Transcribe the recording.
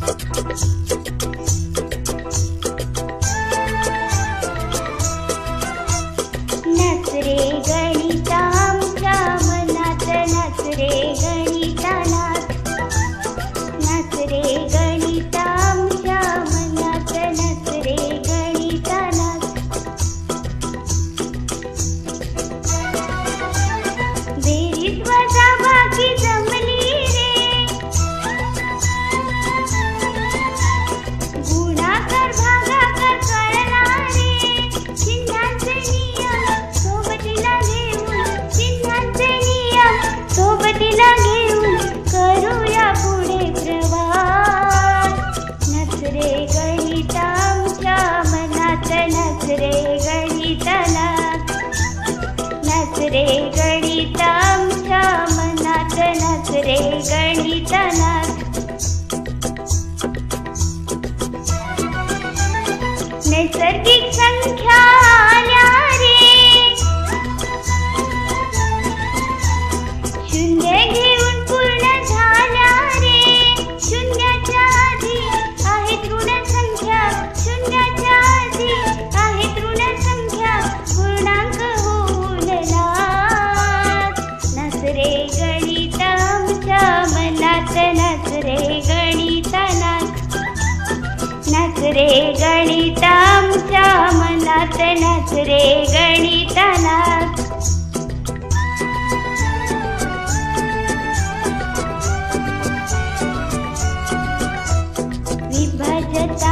नाच रे गणिता आमच्या मनात, नाच रे गणिता नाच. नाच रे गणिता आमच्या मनात, नाच रे गणिता नाच. बेरीज वजाबाकी जमली रे, गुणाकार भागाकार कळला रे. चिन्हांचे नियम सोबतीला घेऊन, चिन्हांचे नियम सोबतीला घेऊन करूया पुढे प्रवास. नाच रे गणिता आमच्या मनात, नाच रे गणिता नाच. नाच रे गणिता आमच्या मनात, नाच रे गणिता नाच. नैसर्गिक संख्या आल्या रे, शून्य घेऊन पूर्ण झाल्या रे. शून्याच्या आधी आहेत ऋण संख्या, शून्याच्या आधी आहेत ऋण संख्या, पूर्णांक होऊन नाच. नाच रे गणिता आमच्या मनात, नाच रे गणिता नाच. नाच रे गणिता आमच्या मनात, नाच रे गणिता नाच. विभाजता